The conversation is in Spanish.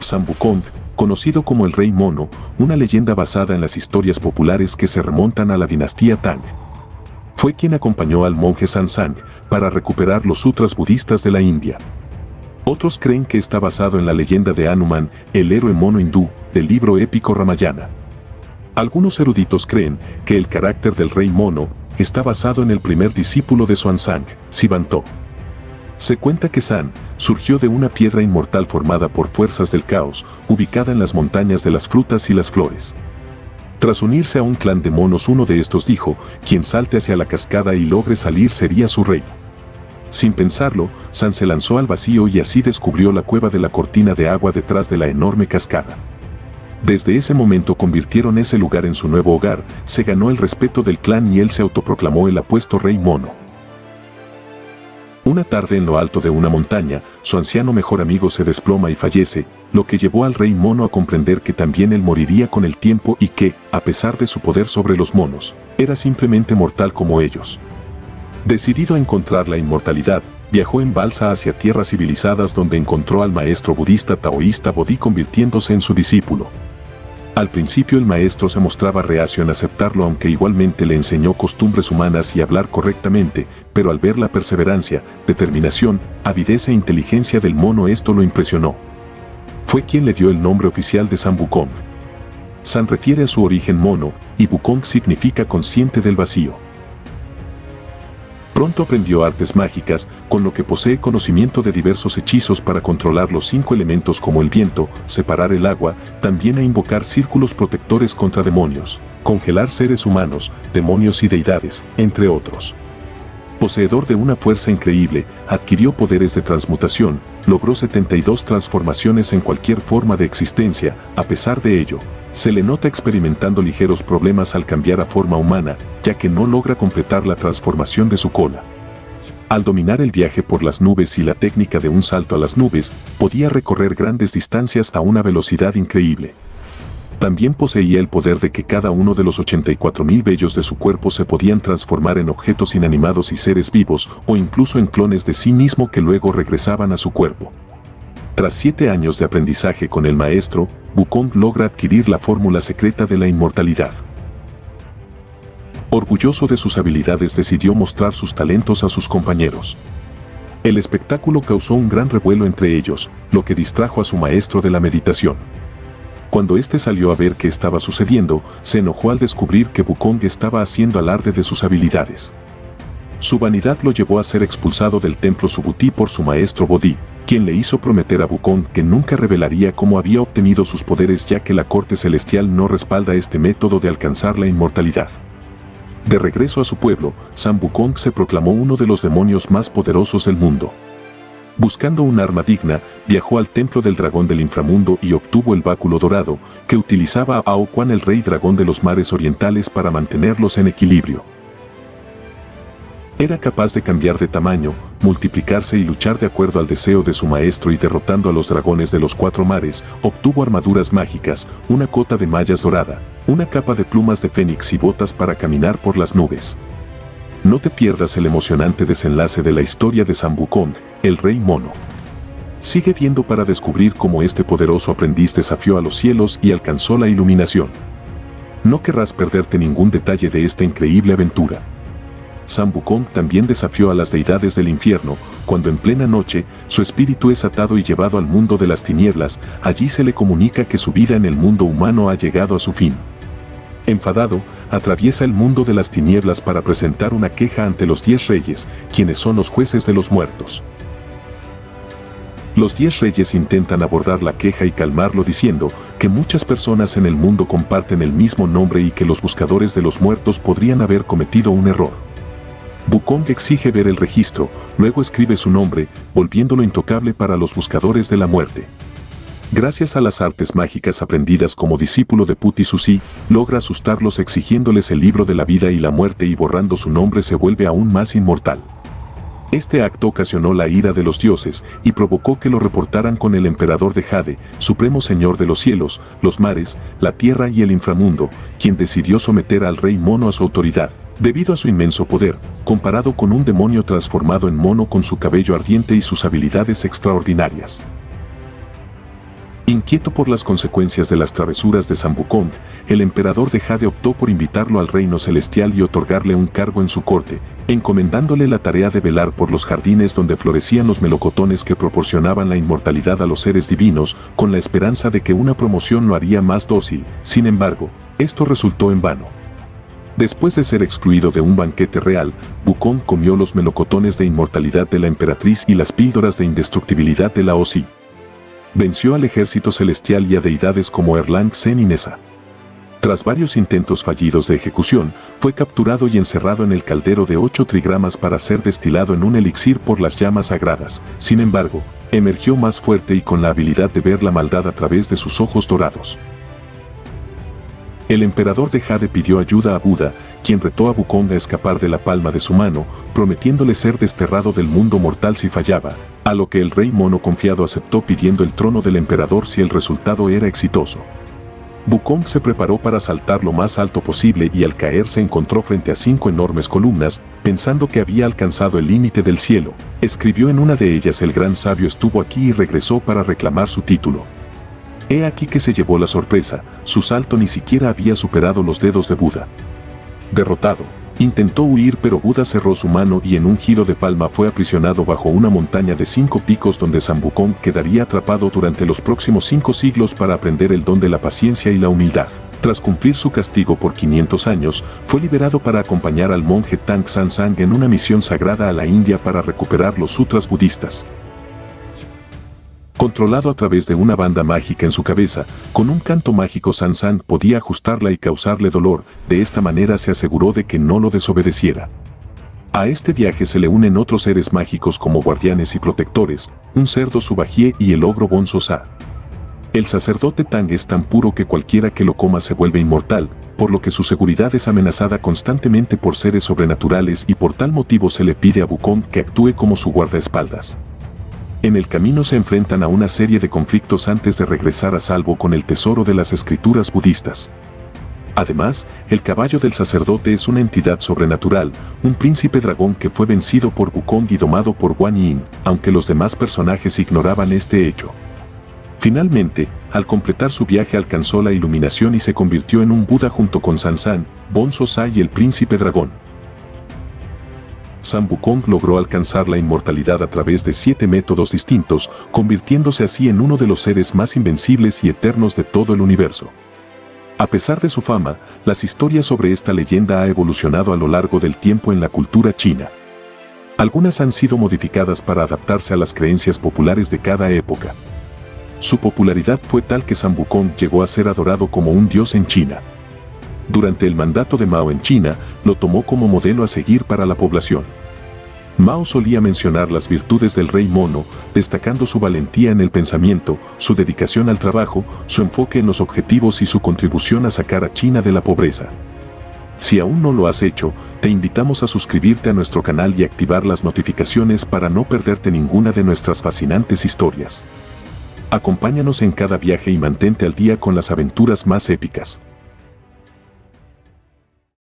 San Wukong, conocido como el Rey Mono, una leyenda basada en las historias populares que se remontan a la dinastía Tang. Fue quien acompañó al monje Sansang para recuperar los sutras budistas de la India. Otros creen que está basado en la leyenda de Hanuman, el héroe mono hindú, del libro épico Ramayana. Algunos eruditos creen que el carácter del Rey Mono está basado en el primer discípulo de Xuanzang, Sivanto. Se cuenta que San surgió de una piedra inmortal formada por fuerzas del caos, ubicada en las montañas de las frutas y las flores. Tras unirse a un clan de monos, uno de estos dijo: quien salte hacia la cascada y logre salir sería su rey. Sin pensarlo, San se lanzó al vacío y así descubrió la cueva de la cortina de agua detrás de la enorme cascada. Desde ese momento convirtieron ese lugar en su nuevo hogar, se ganó el respeto del clan y él se autoproclamó el apuesto Rey Mono. Una tarde en lo alto de una montaña, su anciano mejor amigo se desploma y fallece, lo que llevó al Rey Mono a comprender que también él moriría con el tiempo y que, a pesar de su poder sobre los monos, era simplemente mortal como ellos. Decidido a encontrar la inmortalidad, viajó en balsa hacia tierras civilizadas donde encontró al maestro budista taoísta Bodhi convirtiéndose en su discípulo. Al principio el maestro se mostraba reacio en aceptarlo, aunque igualmente le enseñó costumbres humanas y hablar correctamente, pero al ver la perseverancia, determinación, avidez e inteligencia del mono, esto lo impresionó. Fue quien le dio el nombre oficial de San Wukong. San refiere a su origen mono, y Wukong significa consciente del vacío. Pronto aprendió artes mágicas, con lo que posee conocimiento de diversos hechizos para controlar los 5 elementos como el viento, separar el agua, también a invocar círculos protectores contra demonios, congelar seres humanos, demonios y deidades, entre otros. Poseedor de una fuerza increíble, adquirió poderes de transmutación, logró 72 transformaciones en cualquier forma de existencia. A pesar de ello, se le nota experimentando ligeros problemas al cambiar a forma humana, ya que no logra completar la transformación de su cola. Al dominar el viaje por las nubes y la técnica de un salto a las nubes, podía recorrer grandes distancias a una velocidad increíble. También poseía el poder de que cada uno de los 84.000 vellos de su cuerpo se podían transformar en objetos inanimados y seres vivos, o incluso en clones de sí mismo que luego regresaban a su cuerpo. Tras 7 años de aprendizaje con el maestro, Wukong logra adquirir la fórmula secreta de la inmortalidad. Orgulloso de sus habilidades, decidió mostrar sus talentos a sus compañeros. El espectáculo causó un gran revuelo entre ellos, lo que distrajo a su maestro de la meditación. Cuando éste salió a ver qué estaba sucediendo, se enojó al descubrir que Wukong estaba haciendo alarde de sus habilidades. Su vanidad lo llevó a ser expulsado del templo Subhuti por su maestro Bodhi, quien le hizo prometer a Wukong que nunca revelaría cómo había obtenido sus poderes, ya que la corte celestial no respalda este método de alcanzar la inmortalidad. De regreso a su pueblo, San Wukong se proclamó uno de los demonios más poderosos del mundo. Buscando un arma digna, viajó al templo del dragón del inframundo y obtuvo el báculo dorado, que utilizaba Ao Quan, el rey dragón de los mares orientales, para mantenerlos en equilibrio. Era capaz de cambiar de tamaño, multiplicarse y luchar de acuerdo al deseo de su maestro, y derrotando a los dragones de los 4 mares, obtuvo armaduras mágicas, una cota de mallas dorada, una capa de plumas de fénix y botas para caminar por las nubes. No te pierdas el emocionante desenlace de la historia de San Wukong, el Rey Mono. Sigue viendo para descubrir cómo este poderoso aprendiz desafió a los cielos y alcanzó la iluminación. No querrás perderte ningún detalle de esta increíble aventura. San Wukong también desafió a las deidades del infierno, cuando en plena noche, su espíritu es atado y llevado al mundo de las tinieblas. Allí se le comunica que su vida en el mundo humano ha llegado a su fin. Enfadado, atraviesa el mundo de las tinieblas para presentar una queja ante los 10 reyes, quienes son los jueces de los muertos. Los 10 reyes intentan abordar la queja y calmarlo, diciendo que muchas personas en el mundo comparten el mismo nombre y que los buscadores de los muertos podrían haber cometido un error. Wukong exige ver el registro, luego escribe su nombre, volviéndolo intocable para los buscadores de la muerte. Gracias a las artes mágicas aprendidas como discípulo de Puti Susi, logra asustarlos exigiéndoles el libro de la vida y la muerte, y borrando su nombre se vuelve aún más inmortal. Este acto ocasionó la ira de los dioses y provocó que lo reportaran con el emperador de Jade, supremo señor de los cielos, los mares, la tierra y el inframundo, quien decidió someter al Rey Mono a su autoridad, debido a su inmenso poder, comparado con un demonio transformado en mono con su cabello ardiente y sus habilidades extraordinarias. Inquieto por las consecuencias de las travesuras de San Wukong, el emperador de Jade optó por invitarlo al reino celestial y otorgarle un cargo en su corte, encomendándole la tarea de velar por los jardines donde florecían los melocotones que proporcionaban la inmortalidad a los seres divinos, con la esperanza de que una promoción lo haría más dócil. Sin embargo, esto resultó en vano. Después de ser excluido de un banquete real, Wukong comió los melocotones de inmortalidad de la emperatriz y las píldoras de indestructibilidad de Lao Zi. Venció al ejército celestial y a deidades como Erlang Sen y Nessa. Tras varios intentos fallidos de ejecución, fue capturado y encerrado en el caldero de 8 trigramas para ser destilado en un elixir por las llamas sagradas. Sin embargo, emergió más fuerte y con la habilidad de ver la maldad a través de sus ojos dorados. El emperador de Jade pidió ayuda a Buda, quien retó a Wukong a escapar de la palma de su mano, prometiéndole ser desterrado del mundo mortal si fallaba, a lo que el rey mono confiado aceptó pidiendo el trono del emperador si el resultado era exitoso. Wukong se preparó para saltar lo más alto posible y al caer se encontró frente a 5 enormes columnas, pensando que había alcanzado el límite del cielo. Escribió en una de ellas: el gran sabio estuvo aquí y regresó para reclamar su título. He aquí que se llevó la sorpresa, su salto ni siquiera había superado los dedos de Buda. Derrotado, intentó huir pero Buda cerró su mano y en un giro de palma fue aprisionado bajo una montaña de 5 picos donde San Wukong quedaría atrapado durante los próximos 5 siglos para aprender el don de la paciencia y la humildad. Tras cumplir su castigo por 500 años, fue liberado para acompañar al monje Tang San Sang en una misión sagrada a la India para recuperar los sutras budistas. Controlado a través de una banda mágica en su cabeza, con un canto mágico San Sang podía ajustarla y causarle dolor. De esta manera se aseguró de que no lo desobedeciera. A este viaje se le unen otros seres mágicos como guardianes y protectores, un cerdo Subajie y el ogro Bonzo Sa. El sacerdote Tang es tan puro que cualquiera que lo coma se vuelve inmortal, por lo que su seguridad es amenazada constantemente por seres sobrenaturales y por tal motivo se le pide a Wukong que actúe como su guardaespaldas. En el camino se enfrentan a una serie de conflictos antes de regresar a salvo con el tesoro de las escrituras budistas. Además, el caballo del sacerdote es una entidad sobrenatural, un príncipe dragón que fue vencido por Wukong y domado por Guan Yin, aunque los demás personajes ignoraban este hecho. Finalmente, al completar su viaje alcanzó la iluminación y se convirtió en un Buda junto con San San, Bonzo Sa y el príncipe dragón. San Wukong logró alcanzar la inmortalidad a través de 7 métodos distintos, convirtiéndose así en uno de los seres más invencibles y eternos de todo el universo. A pesar de su fama, las historias sobre esta leyenda han evolucionado a lo largo del tiempo en la cultura china. Algunas han sido modificadas para adaptarse a las creencias populares de cada época. Su popularidad fue tal que San Wukong llegó a ser adorado como un dios en China. Durante el mandato de Mao en China, lo tomó como modelo a seguir para la población. Mao solía mencionar las virtudes del rey mono, destacando su valentía en el pensamiento, su dedicación al trabajo, su enfoque en los objetivos y su contribución a sacar a China de la pobreza. Si aún no lo has hecho, te invitamos a suscribirte a nuestro canal y activar las notificaciones para no perderte ninguna de nuestras fascinantes historias. Acompáñanos en cada viaje y mantente al día con las aventuras más épicas.